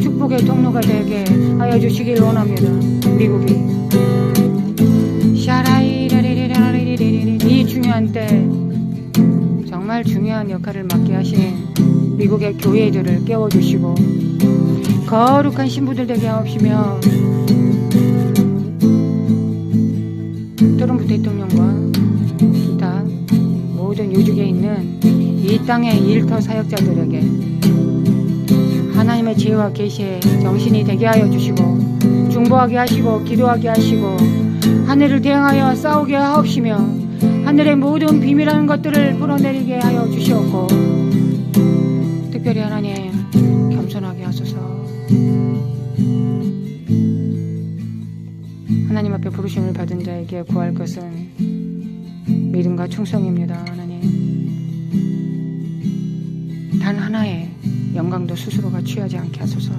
축복의 통로가 되게 하여 주시길 원합니다. 미국이 이 중요한 때 정말 중요한 역할을 맡게 하신 미국의 교회들을 깨워주시고 거룩한 신부들 되게 하옵시며 트럼프 대통령과 기타 모든 요직에 있는 이 땅의 일터 사역자들에게 하나님의 지혜와 계시의 정신이 되게 하여 주시고 중보하게 하시고 기도하게 하시고 하늘을 대항하여 싸우게 하옵시며 하늘의 모든 비밀한 것들을 풀어내리게 하여 주시옵고 특별히 하나님 겸손하게 하소서. 하나님 앞에 부르심을 받은 자에게 구할 것은 믿음과 충성입니다. 하나님, 단 하나의 영광도 스스로가 취하지 않게 하소서.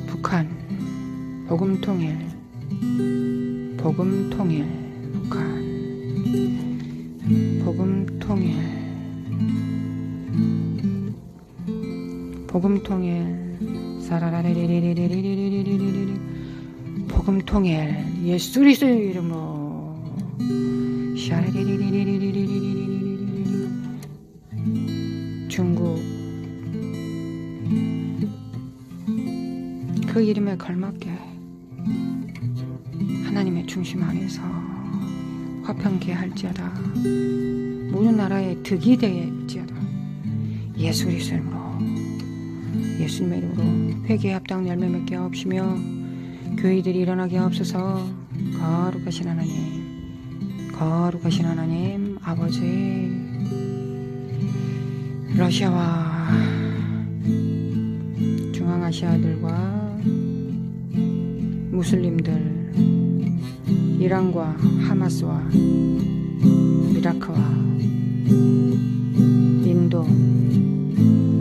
북한 복음통일 북한 복음통일 사라라리리리리리리리리리리 복음통일 예수 그리스도의 이름으로 샤리리리리리리리리리리리 중국 그 이름에 걸맞게 하나님의 중심 안에서 화평케 할지어다. 모든 나라의 득이 되지어다. 예수 그리스도의 이름으로 예수님의 이름으로 회개에 합당한 열매 맺게 하옵시며 교회들이 일어나게 하옵소서. 거룩하신 하나님 아버지, 러시아와 중앙아시아들과 무슬림들, 이란과 하마스와 이라크와 인도,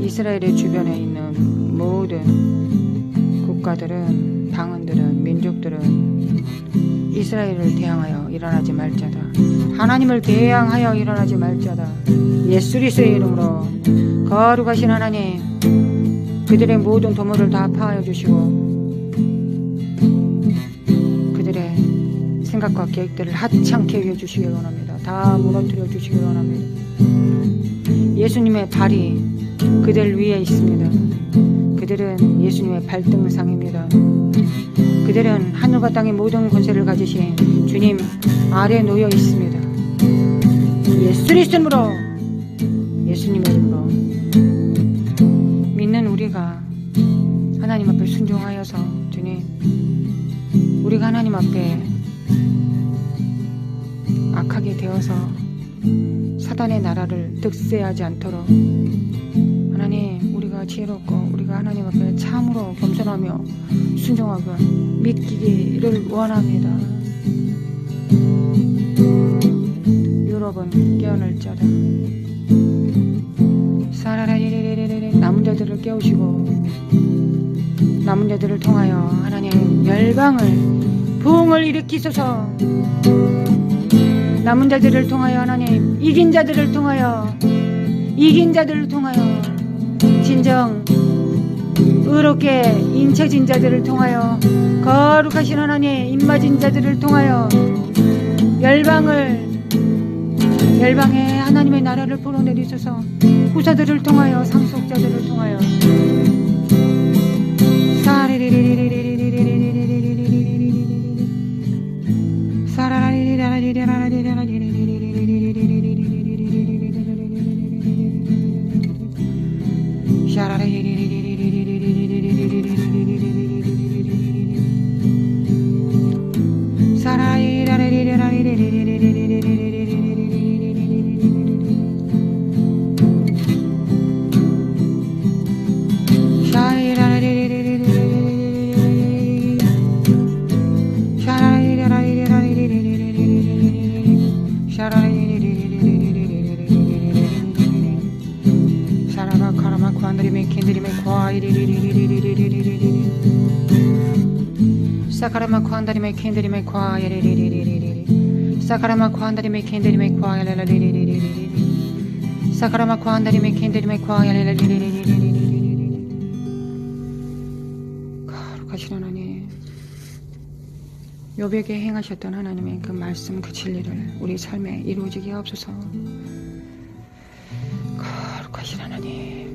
이스라엘의 주변에 있는 모든 국가들은, 당원들은, 민족들은 이스라엘을 대항하여 일어나지 말자다. 하나님을 대항하여 일어나지 말자다. 예수 그리스도의 이름으로 거룩하신 하나님, 그들의 모든 도모를 다 파하여 주시고 그들의 생각과 계획들을 하찮게 해주시기 원합니다. 다 무너뜨려 주시기 원합니다. 예수님의 발이 그들 위에 있습니다. 그들은 예수님의 발등상입니다. 그들은 하늘과 땅의 모든 권세를 가지신 주님 아래 놓여 있습니다. 예수 그리스도의 이름으로, 예수님의 이름으로 믿는 우리가 하나님 앞에 순종하여서, 주님, 우리가 하나님 앞에 악하게 되어서 사단의 나라를 득세하지 않도록 하나님, 우리가 지혜롭고 우리가 하나님 앞에 참으로 겸손하며 순종하고 믿기를 원합니다. 여러분 깨어날자다. 사라라리리리리 남은 자들을 깨우시고 남은 자들을 통하여 하나님 열방을 부흥을 일으키소서. 남은 자들을 통하여 하나님 이긴 자들을 통하여 진정 의롭게 인쳐진 자들을 통하여 거룩하신 하나님 입맞은 자들을 통하여 열방에 하나님의 나라를 불어내리소서. 후사들을 통하여 상속자들을 통하여 사카라마 쿠안다리메 캔드리메 과야리리리리리리 사카라마 쿠안다리메 캔드리메 과야리리리리리리 사카라마 쿠안다리메 캔드리메 과야리리리리리리리. 거룩하신 하나님, 욥에게 행하셨던 하나님의 그 말씀, 그 진리를 우리 삶에 이루어지게 하옵소서. 거룩하신 하나님,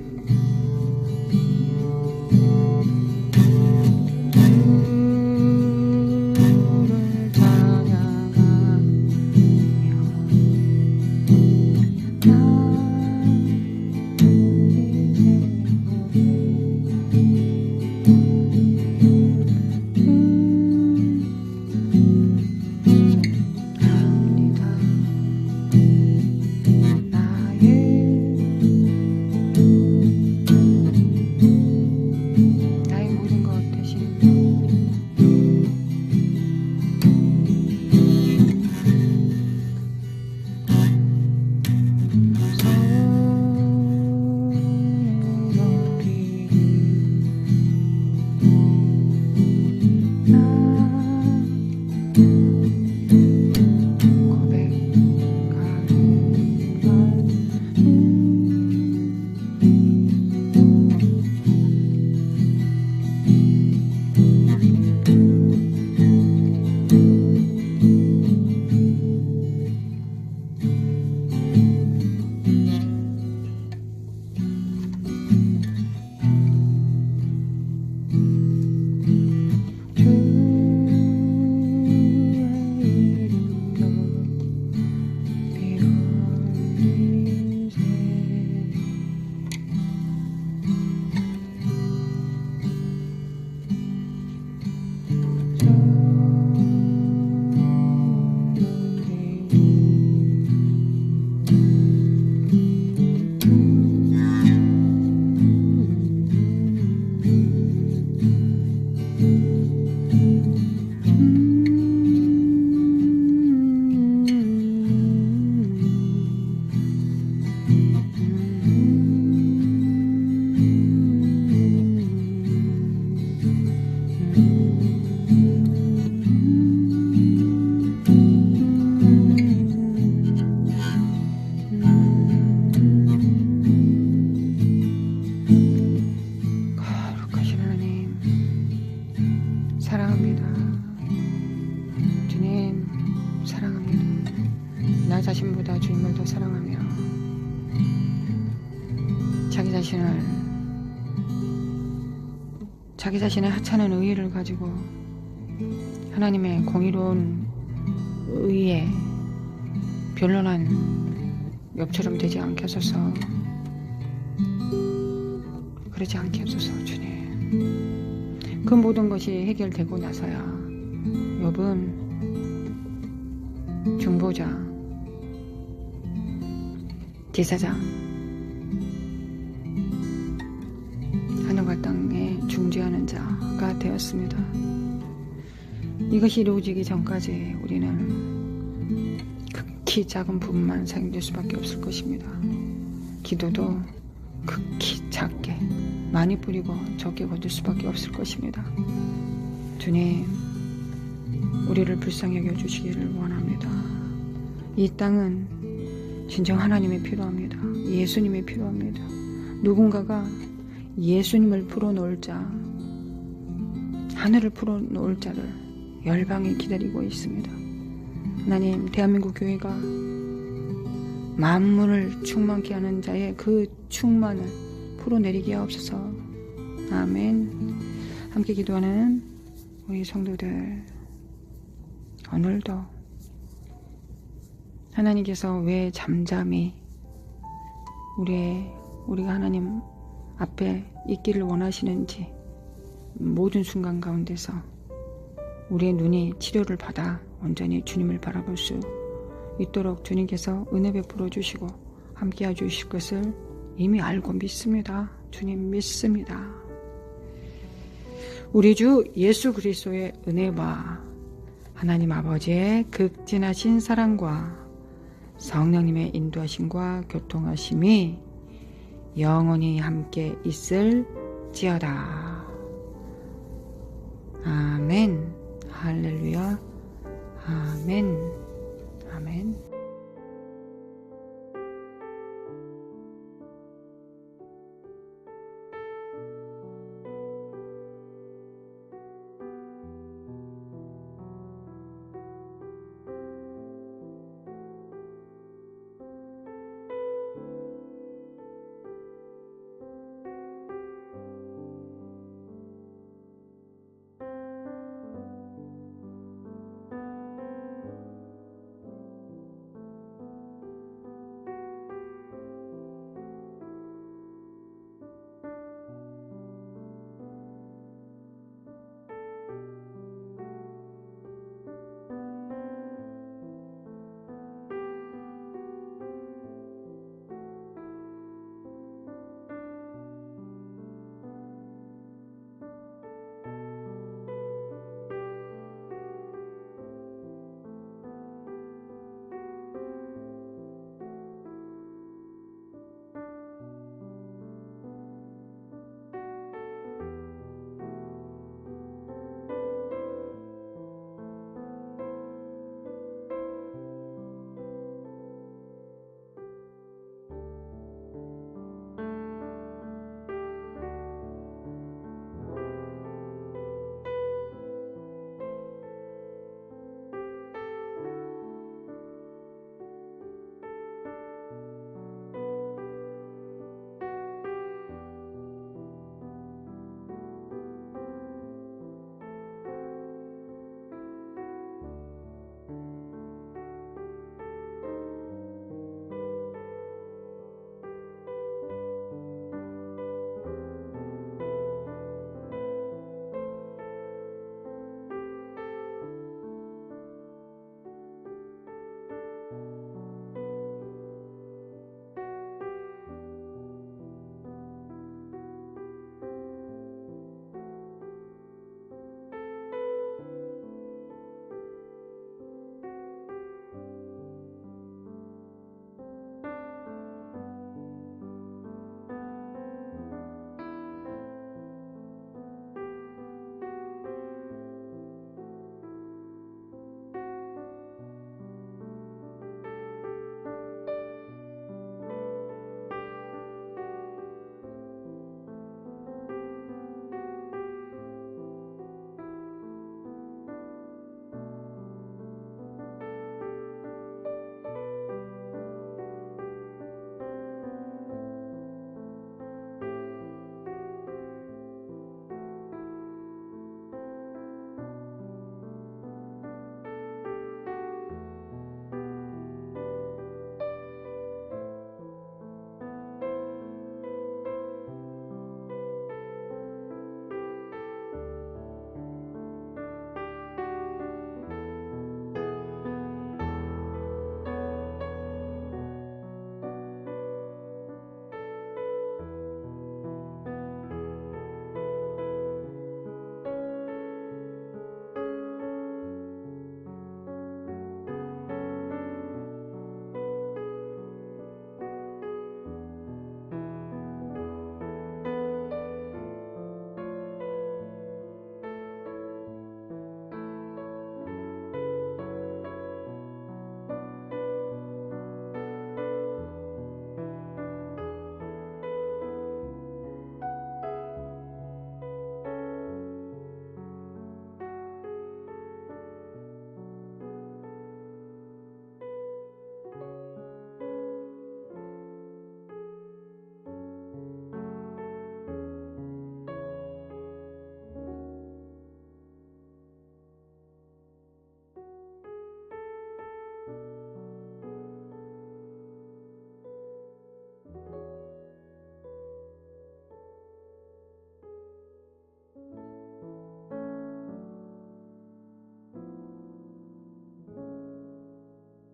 자신보다 주님을 더 사랑하며 자기 자신의 하찮은 의의를 가지고 하나님의 공의로운 의에 변론한 엽처럼 되지 않게 하소서. 그러지 않게 하소서 주님. 그 모든 것이 해결되고 나서야 욥은 중보자, 제사장, 하늘과 땅에 중재하는 자가 되었습니다. 이것이 이루어지기 전까지 우리는 극히 작은 부분만 사용될 수밖에 없을 것입니다. 기도도 극히 작게, 많이 뿌리고 적게 거둘 수밖에 없을 것입니다. 주님, 우리를 불쌍히 여겨주시기를 원합니다. 이 땅은 진정 하나님이 필요합니다. 예수님이 필요합니다. 누군가가 예수님을 풀어놓을 자, 하늘을 풀어놓을 자를 열방이 기다리고 있습니다. 하나님, 대한민국 교회가 만물을 충만케 하는 자의 그 충만을 풀어내리게 하옵소서. 아멘. 함께 기도하는 우리 성도들, 오늘도 하나님께서 왜 잠잠히 우리가 하나님 앞에 있기를 원하시는지 모든 순간 가운데서 우리의 눈이 치료를 받아 온전히 주님을 바라볼 수 있도록 주님께서 은혜 베풀어 주시고 함께해 주실 것을 이미 알고 믿습니다. 주님 믿습니다. 우리 주 예수 그리스도의 은혜와 하나님 아버지의 극진하신 사랑과 성령님의 인도하심과 교통하심이 영원히 함께 있을지어다. 아멘. 할렐루야. 아멘. 아멘.